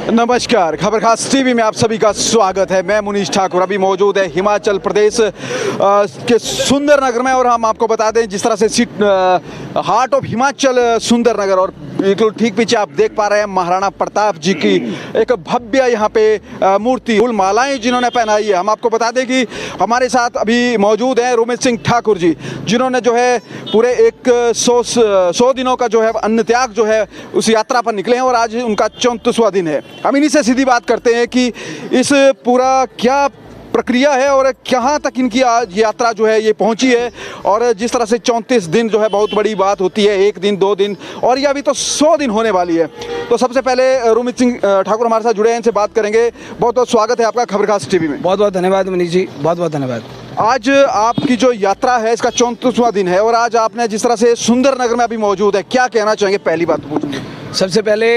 नमस्कार, खबर खास टीवी में आप सभी का स्वागत है। मैं मुनीश ठाकुर अभी मौजूद है हिमाचल प्रदेश के सुंदरनगर में, और हम आपको बता दें जिस तरह से हार्ट ऑफ हिमाचल सुंदरनगर, और बिल्कुल ठीक पीछे आप देख पा रहे हैं महाराणा प्रताप जी की एक भव्य यहाँ पे मूर्ति, फूल मालाएं जिन्होंने पहनाई है। हम आपको बता दें कि हमारे साथ अभी मौजूद हैं रोमित सिंह ठाकुर जी, जिन्होंने जो है पूरे 100 दिनों का जो है अन्न त्याग जो है उस यात्रा पर निकले हैं, और आज उनका 34वां दिन है। हम इन्हीं से सीधी बात करते हैं कि इस पूरा क्या प्रक्रिया है और कहाँ तक इनकी आज यात्रा जो है ये पहुंची है, और जिस तरह से 34 दिन जो है बहुत बड़ी बात होती है, 1 दिन 2 दिन, और ये अभी तो 100 दिन होने वाली है। तो सबसे पहले रोमित सिंह ठाकुर हमारे साथ जुड़े हैं, इनसे बात करेंगे। बहुत बहुत स्वागत है आपका खबर खास टीवी में। बहुत बहुत धन्यवाद मनीष जी, बहुत बहुत धन्यवाद। आज आपकी जो यात्रा है इसका 34वां दिन है, और आज आपने जिस तरह से सुंदरनगर में अभी मौजूद है, क्या कहना चाहेंगे? पहली बात पूछूंगी। सबसे पहले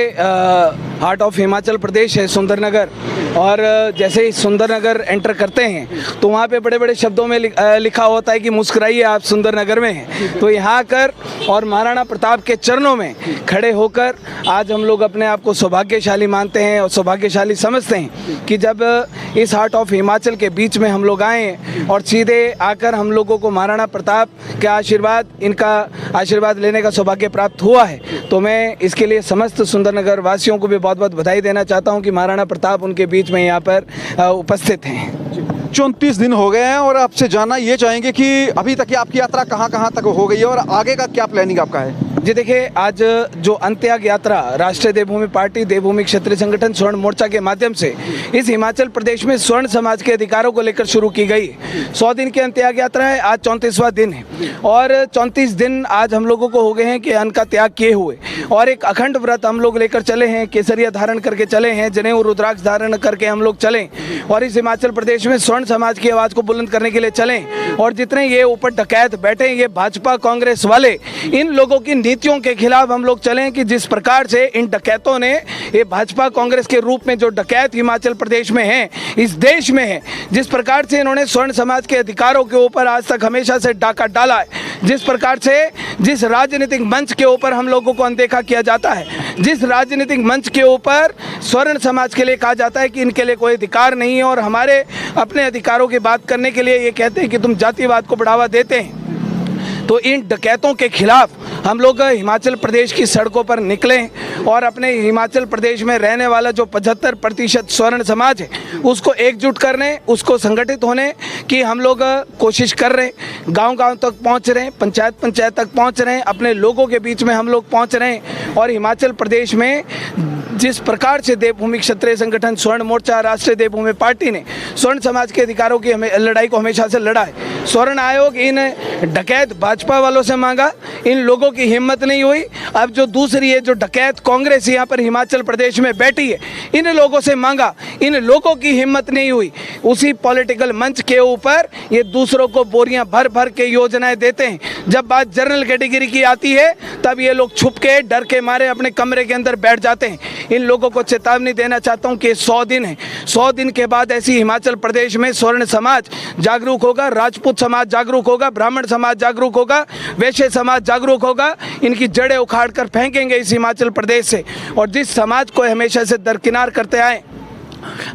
हार्ट ऑफ हिमाचल प्रदेश है सुंदरनगर, और जैसे ही सुंदरनगर एंटर करते हैं तो वहाँ पे बड़े बड़े शब्दों में लिखा होता है कि मुस्कुराइए आप सुंदरनगर में हैं। तो यहाँ आकर और महाराणा प्रताप के चरणों में खड़े होकर आज हम लोग अपने आप को सौभाग्यशाली मानते हैं और सौभाग्यशाली समझते हैं कि जब इस हार्ट ऑफ हिमाचल के बीच में हम लोग आए और सीधे आकर हम लोगों को महाराणा प्रताप के आशीर्वाद, इनका आशीर्वाद लेने का सौभाग्य प्राप्त हुआ है। तो मैं इसके लिए समस्त सुंदरनगर वासियों को भी बहुत बहुत बधाई देना चाहता हूं कि महाराणा प्रताप उनके बीच में यहाँ पर उपस्थित हैं। 34 दिन हो गए हैं, और आपसे जानना ये चाहेंगे कि अभी तक की आपकी यात्रा कहाँ तक हो गई है और आगे का क्या प्लानिंग आपका है? जी देखिए, आज जो अंत्याग यात्रा राष्ट्रीय देवभूमि पार्टी, देवभूमि क्षेत्रीय संगठन, स्वर्ण मोर्चा के माध्यम से इस हिमाचल प्रदेश में स्वर्ण समाज के अधिकारों को लेकर शुरू की गई। 100 दिन की अंत्याग यात्रा है, आज 34वां दिन है, और 34 दिन आज हम लोगों को हो गए हैं कि अन्न का त्याग किए हुए, और एक अखंड व्रत हम लोग लेकर चले हैं, केसरिया धारण करके चले हैं, जनेऊ रुद्राक्ष धारण करके हम लोग चलें, और इस हिमाचल प्रदेश में स्वर्ण समाज की आवाज़ को बुलंद करने के लिए चलें। और जितने ये ऊपर डकैत बैठे, ये भाजपा कांग्रेस वाले, इन लोगों की नीतियों के खिलाफ हम लोग चलें कि जिस प्रकार से इन डकैतों ने, ये भाजपा कांग्रेस के रूप में जो डकैत हिमाचल प्रदेश में है, इस देश में है, जिस प्रकार से इन्होंने स्वर्ण समाज के अधिकारों के ऊपर आज तक हमेशा से डाका डाला है, जिस प्रकार से जिस राजनीतिक मंच के ऊपर हम लोगों को अनदेखा किया जाता है, जिस राजनीतिक मंच के ऊपर स्वर्ण समाज के लिए कहा जाता है कि इनके लिए कोई अधिकार नहीं है, और हमारे अपने अधिकारों की बात करने के लिए ये कहते हैं कि तुम जातिवाद को बढ़ावा देते हैं। तो इन डकैतों के खिलाफ हम लोग हिमाचल प्रदेश की सड़कों पर निकलें, और अपने हिमाचल प्रदेश में रहने वाला जो 75% स्वर्ण समाज है उसको एकजुट करने, उसको संगठित होने की हम लोग कोशिश कर रहे हैं। गांव-गांव तक पहुंच रहे हैं, पंचायत तक पहुंच रहे हैं, अपने लोगों के बीच में हम लोग पहुंच रहे हैं। और हिमाचल प्रदेश में जिस प्रकार से देवभूमि क्षत्रिय संगठन, स्वर्ण मोर्चा, राष्ट्रीय देवभूमि पार्टी ने स्वर्ण समाज के अधिकारों की लड़ाई को हमेशा से लड़ा है। स्वर्ण आयोग इन डकैत भाजपा वालों से मांगा, इन लोगों की हिम्मत नहीं हुई। अब जो दूसरी है, जो डकैत कांग्रेस यहाँ पर हिमाचल प्रदेश में बैठी है, इन लोगों से मांगा, इन लोगों की हिम्मत नहीं हुई। उसी पॉलिटिकल मंच के ऊपर ये दूसरों को बोरियां भर भर के योजनाएं देते हैं। जब बात जनरल कैटेगरी की आती है तब ये लोग छुप के, डर के मारे अपने कमरे के अंदर बैठ जाते हैं। इन लोगों को चेतावनी देना चाहता हूं कि 100 दिन है, 100 दिन के बाद ऐसी हिमाचल प्रदेश में स्वर्ण समाज जागरूक होगा, राजपूत समाज जागरूक होगा, ब्राह्मण समाज जागरूक होगा, वैश्य समाज जागरूक होगा। इनकी जड़ें उखाड़ कर फेंकेंगे इस हिमाचल प्रदेश से। और जिस समाज को हमेशा से दरकिनार करते आए,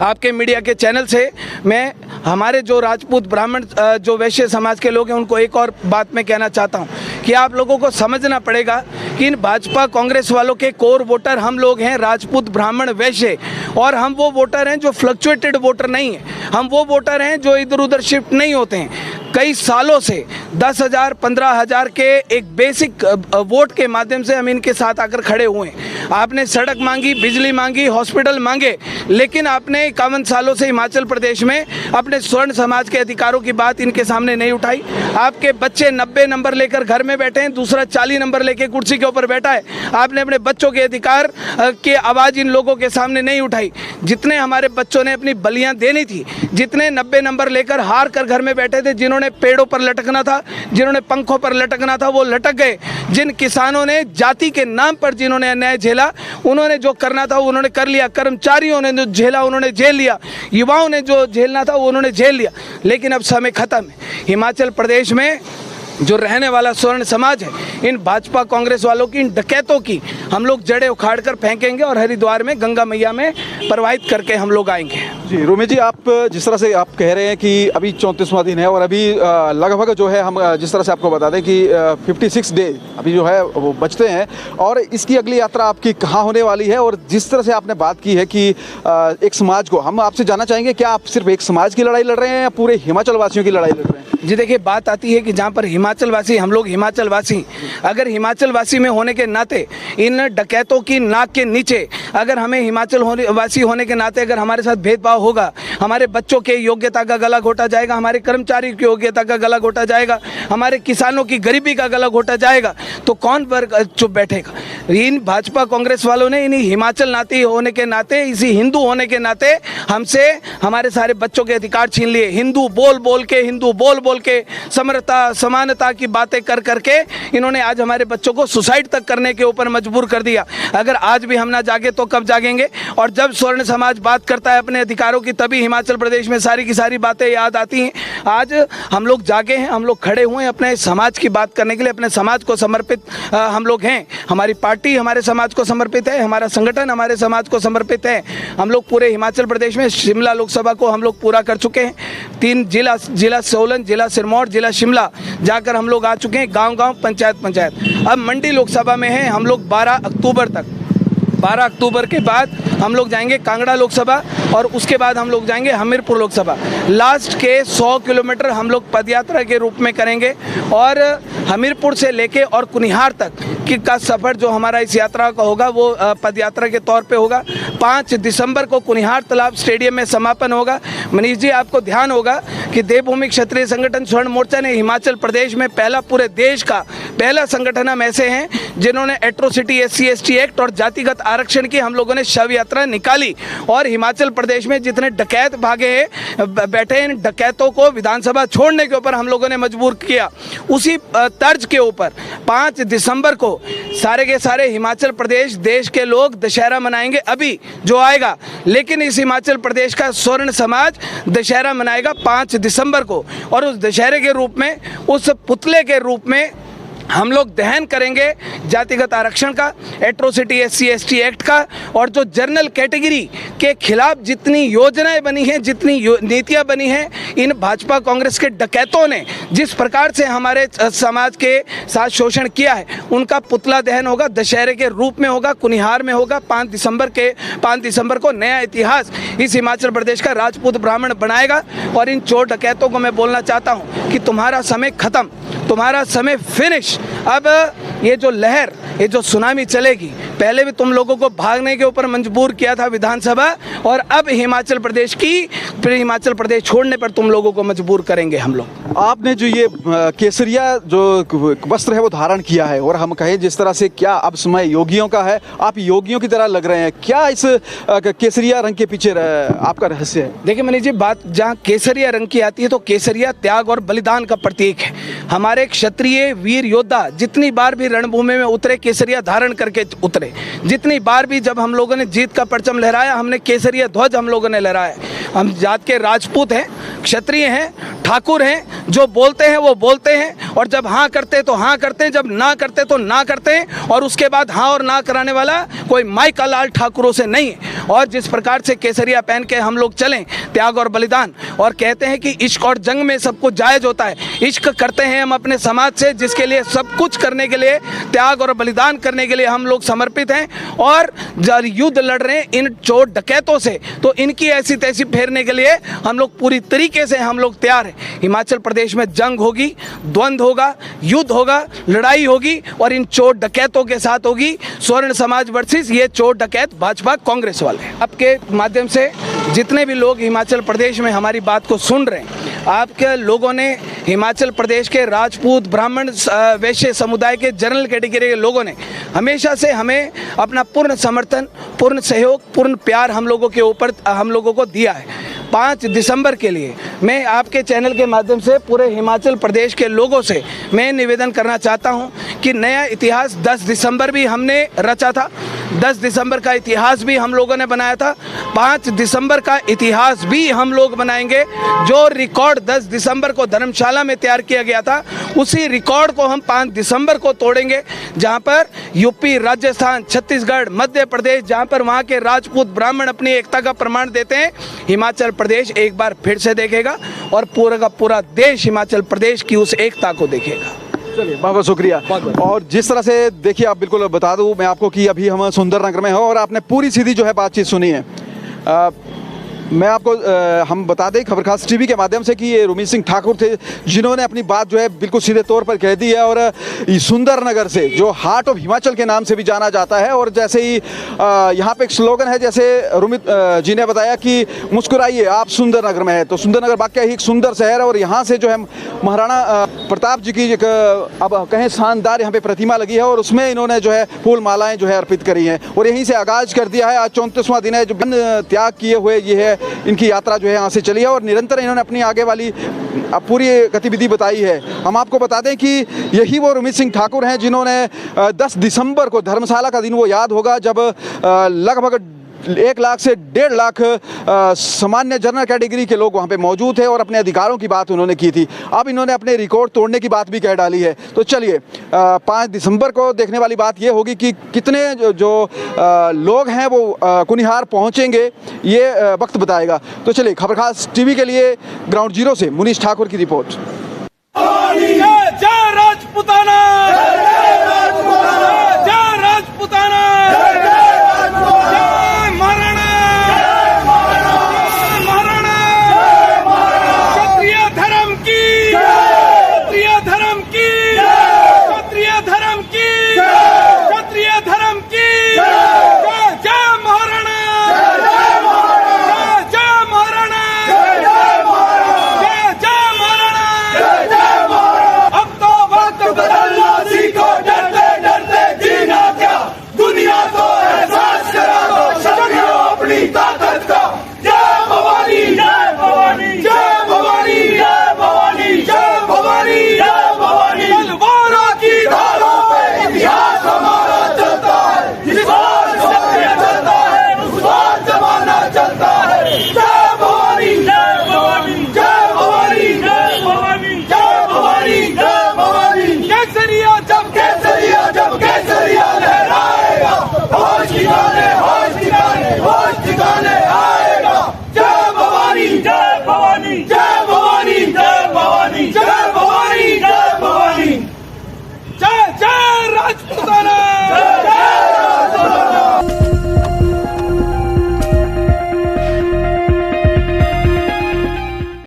आपके मीडिया के चैनल से मैं हमारे जो राजपूत, ब्राह्मण, जो वैश्य समाज के लोग हैं, उनको एक और बात मैं कहना चाहता हूं कि आप लोगों को समझना पड़ेगा कि इन भाजपा कांग्रेस वालों के कोर वोटर हम लोग हैं, राजपूत, ब्राह्मण, वैश्य, और हम वो वोटर हैं जो फ्लक्चुएटेड वोटर नहीं है। हम वो वोटर हैं जो इधर उधर शिफ्ट नहीं होते हैं। कई सालों से 10,000, 15,000 के एक बेसिक वोट के माध्यम से हम इनके साथ आकर खड़े हुए हैं। आपने सड़क मांगी, बिजली मांगी, हॉस्पिटल मांगे, लेकिन आपने 51 सालों से हिमाचल प्रदेश में अपने स्वर्ण समाज के अधिकारों की बात इनके सामने नहीं उठाई। आपके बच्चे 90 नंबर लेकर घर में बैठे हैं, दूसरा 40 नंबर लेकर कुर्सी के ऊपर बैठा है। आपने अपने बच्चों के अधिकार की आवाज़ इन लोगों के सामने नहीं उठाई। जितने हमारे बच्चों ने अपनी बलियां देनी थी, जितने 90 नंबर लेकर हार कर घर में बैठे थे, जिन्होंने पेड़ों पर लटकना था, जिन्होंने पंखों पर लटकना था, वो लटक गए। जिन किसानों ने जाति के नाम पर जिन्होंने अन्याय झेला, उन्होंने जो करना था उन्होंने कर लिया। कर्मचारियों ने जो झेला उन्होंने झेल लिया, युवाओं ने जो झेलना था वो उन्होंने झेल लिया। लेकिन अब समय खत्म है। हिमाचल प्रदेश में जो रहने वाला स्वर्ण समाज है, इन भाजपा कांग्रेस वालों की, इन डकैतों की हम लोग जड़ें उखाड़ कर फेंकेंगे और हरिद्वार में गंगा मैया में प्रवाहित करके हम लोग आएंगे। जी रोमी जी, आप जिस तरह से आप कह रहे हैं कि अभी 34वां दिन है और अभी लगभग जो है हम जिस तरह से आपको बता दें कि 56 डे अभी जो है वो बचते हैं और इसकी अगली यात्रा आपकी कहाँ होने वाली है, और जिस तरह से आपने बात की है कि एक समाज को, हम आपसे जानना चाहेंगे क्या आप सिर्फ एक समाज की लड़ाई लड़ रहे हैं या पूरे हिमाचल वासियों की लड़ाई लड़ रहे हैं? जी देखिए, बात आती है कि जहाँ पर हिमाचल वासी, हम लोग हिमाचल वासी, अगर हिमाचल वासी में होने के नाते इन डकैतों की नाक के नीचे अगर हमें हिमाचल वासी होने के नाते अगर हमारे साथ भेदभाव होगा, हमारे बच्चों के योग्यता का गला घोटा जाएगा, हमारे कर्मचारी की योग्यता का गला घोटा जाएगा, हमारे किसानों की गरीबी का गला घोटा जाएगा, तो कौन वर्ग चुप बैठेगा? इन भाजपा कांग्रेस वालों ने इन्हीं हिमाचल नाती होने के नाते, इसी हिंदू होने के नाते हमसे हमारे सारे बच्चों के अधिकार छीन लिए। हिंदू बोल बोल के, हिंदू बोल बोल के, समरता समानता की बातें कर करके इन्होंने आज हमारे बच्चों को सुसाइड तक करने के ऊपर मजबूर कर दिया। अगर आज भी हम ना जागे तो कब जागेंगे? और जब स्वर्ण समाज बात करता है अपने अधिकारों की, तभी हिमाचल प्रदेश में सारी की सारी बातें याद आती हैं। आज हम लोग जागे हैं, हम लोग खड़े हुए हैं अपने समाज की बात करने के लिए, अपने समाज को समर्पित हम लोग हैं। हमारी पार्टी हमारे समाज को समर्पित है, हमारा संगठन हमारे समाज को समर्पित है। हम लोग पूरे हिमाचल प्रदेश में शिमला लोकसभा को हम लोग पूरा कर चुके हैं। 3 जिला सोलन, जिला सिरमौर, जिला शिमला जाकर हम लोग आ चुके हैं, गांव-गांव, पंचायत। अब मंडी लोकसभा में है हम लोग 12 अक्टूबर तक। 12 अक्टूबर के बाद हम लोग जाएंगे कांगड़ा लोकसभा और उसके बाद हम लोग जाएंगे हमीरपुर लोकसभा। लास्ट के 100 किलोमीटर हम लोग पदयात्रा के रूप में करेंगे और हमीरपुर से लेके और कुनिहार तक का सफ़र जो हमारा इस यात्रा का होगा वो पदयात्रा के तौर पे होगा। 5 दिसंबर को कुनिहार तालाब स्टेडियम में समापन होगा। मनीष जी, आपको ध्यान होगा कि देवभूमि क्षत्रिय संगठन स्वर्ण मोर्चा ने हिमाचल प्रदेश में पहला, पूरे देश का पहला संगठन हम ऐसे हैं जिन्होंने एट्रोसिटी SC/ST एक्ट और जातिगत आरक्षण की हम लोगों ने शव यात्रा निकाली। और हिमाचल प्रदेश में जितने डकैत भागे हैं, बैठे इन डकैतों को विधानसभा छोड़ने के ऊपर हम लोगों ने मजबूर किया। उसी तर्ज के ऊपर 5 दिसंबर को सारे के सारे हिमाचल प्रदेश देश के लोग दशहरा मनाएंगे अभी जो आएगा, लेकिन इस हिमाचल प्रदेश का स्वर्ण समाज दशहरा मनाएगा 5 दिसंबर को। और उस दशहरे के रूप में, उस पुतले के रूप में हम लोग दहन करेंगे जातिगत आरक्षण का, एट्रोसिटी SC/ST एक्ट का, और जो जनरल कैटेगरी के खिलाफ जितनी योजनाएं बनी हैं, जितनी नीतियां बनी हैं, इन भाजपा कांग्रेस के डकैतों ने जिस प्रकार से हमारे समाज के साथ शोषण किया है, उनका पुतला दहन होगा, दशहरे के रूप में होगा, कुनिहार में होगा। 5 दिसंबर को नया इतिहास इस हिमाचल प्रदेश का राजपूत ब्राह्मण बनाएगा। और इन चोर डकैतों को मैं बोलना चाहता हूँ कि तुम्हारा समय खत्म, तुम्हारा समय फिनिश। अब ये जो लहर, ये जो सुनामी चलेगी, पहले भी तुम लोगों को भागने के ऊपर मजबूर किया था विधानसभा, और अब हिमाचल प्रदेश छोड़ने पर तुम लोगों को मजबूर करेंगे हम लोग। आपने जो ये केसरिया जो वस्त्र है वो धारण किया है, और हम कहें जिस तरह से, क्या अब समय योगियों का है? आप योगियों की तरह लग रहे हैं। क्या इस केसरिया रंग के पीछे आपका रहस्य है? देखिए मनीष जी, बात जहाँ केसरिया रंग की आती है तो केसरिया त्याग और बलिदान का प्रतीक है। हमारे क्षत्रिय वीर योद्धा जितनी बार भी रणभूमि में उतरे, केसरिया धारण करके उतरे। जितनी बार भी जब हम लोगों ने जीत का परचम लहराया, हमने केसरिया ध्वज हम लोगों ने लहराया। हम जात के राजपूत हैं, क्षत्रिय हैं, ठाकुर हैं, जो बोलते हैं वो बोलते हैं, और जब हाँ करते तो हाँ करते हैं, जब ना करते तो ना करते हैं। और उसके बाद हाँ और ना कराने वाला कोई माई का लाल ठाकुरों से नहीं है। और जिस प्रकार से केसरिया पहन के हम लोग चलें, त्याग और बलिदान, और कहते हैं कि इश्क और जंग में सब कुछ जायज़ होता है। इश्क करते हैं हम अपने समाज से, जिसके लिए सब कुछ करने के लिए, त्याग और बलिदान करने के लिए हम लोग समर्पित हैं। और युद्ध लड़ रहे हैं इन चोर डकैतों से, तो इनकी ऐसी तैसी फेरने के लिए हम लोग पूरी तरीके से हम लोग तैयार हैं। हिमाचल प्रदेश में जंग होगी, द्वंद्व होगा, युद्ध होगा, लड़ाई होगी, और इन चोर डकैतों के साथ होगी स्वर्ण समाज वर्सेस ये चोर डकैत भाजपा कांग्रेस वाले। आपके माध्यम से जितने भी लोग हिमाचल प्रदेश में हमारी बात को सुन रहे हैं, आपके लोगों ने, हिमाचल प्रदेश के राजपूत, ब्राह्मण, वैश्य समुदाय के जनरल कैटेगरी के लोगों ने हमेशा से हमें अपना पूर्ण समर्थन, पूर्ण सहयोग, पूर्ण प्यार हम लोगों के ऊपर हम लोगों को दिया है। 5 दिसंबर के लिए मैं आपके चैनल के माध्यम से पूरे हिमाचल प्रदेश के लोगों से मैं निवेदन करना चाहता हूं कि नया इतिहास 10 दिसंबर भी हमने रचा था, 10 दिसंबर का इतिहास भी हम लोगों ने बनाया था, 5 दिसंबर का इतिहास भी हम लोग बनाएंगे। जो रिकॉर्ड 10 दिसंबर को धर्मशाला में तैयार किया गया था, उसी रिकॉर्ड को हम 5 दिसंबर को तोड़ेंगे, जहां पर यूपी, राजस्थान, छत्तीसगढ़, मध्य प्रदेश, जहां पर वहां के राजपूत ब्राह्मण अपनी एकता का प्रमाण देते हैं, हिमाचल प्रदेश एक बार फिर से देखेगा और पूरा का पूरा देश हिमाचल प्रदेश की उस एकता को देखेगा। चलिए, बहुत बहुत शुक्रिया। और जिस तरह से देखिए, आप बिल्कुल बता दूं मैं आपको कि अभी हम सुंदरनगर में हैं और आपने पूरी सीधी जो है बातचीत सुनी है। मैं आपको हम बता दें खबर खास टीवी के माध्यम से कि ये रुमीत सिंह ठाकुर थे, जिन्होंने अपनी बात जो है बिल्कुल सीधे तौर पर कह दी है। और सुंदरनगर से, जो हार्ट ऑफ हिमाचल के नाम से भी जाना जाता है, और जैसे ही यहाँ पे एक स्लोगन है, जैसे रुमीत जी ने बताया कि मुस्कुराइए आप सुंदरनगर में है, तो सुंदरनगर वाकई ही एक सुंदर शहर है। और यहाँ से जो है महाराणा प्रताप जी की एक अब कहें शानदार यहाँ पे प्रतिमा लगी है, और उसमें इन्होंने जो है फूल मालाएँ जो है अर्पित करी हैं, और यहीं से आगाज़ कर दिया है। आज 34वां दिन है जो त्याग किए हुए ये है, इनकी यात्रा जो है यहाँ से चली है, और निरंतर इन्होंने अपनी आगे वाली पूरी गतिविधि बताई है। हम आपको बता दें कि यही वो रुमीत सिंह ठाकुर हैं जिन्होंने 10 दिसंबर को, धर्मशाला का दिन वो याद होगा, जब लगभग 1 लाख से 1.5 लाख सामान्य जनरल कैटेगरी के लोग वहाँ पे मौजूद थे और अपने अधिकारों की बात उन्होंने की थी। अब इन्होंने अपने रिकॉर्ड तोड़ने की बात भी कह डाली है। तो चलिए, 5 दिसंबर को देखने वाली बात ये होगी कि कितने जो लोग हैं वो कुनिहार पहुँचेंगे, ये वक्त बताएगा। तो चलिए, खबर खास टीवी के लिए ग्राउंड जीरो से मुनीश ठाकुर की रिपोर्ट। जय राजपुताना, जय राजपुताना, जय राजपुताना,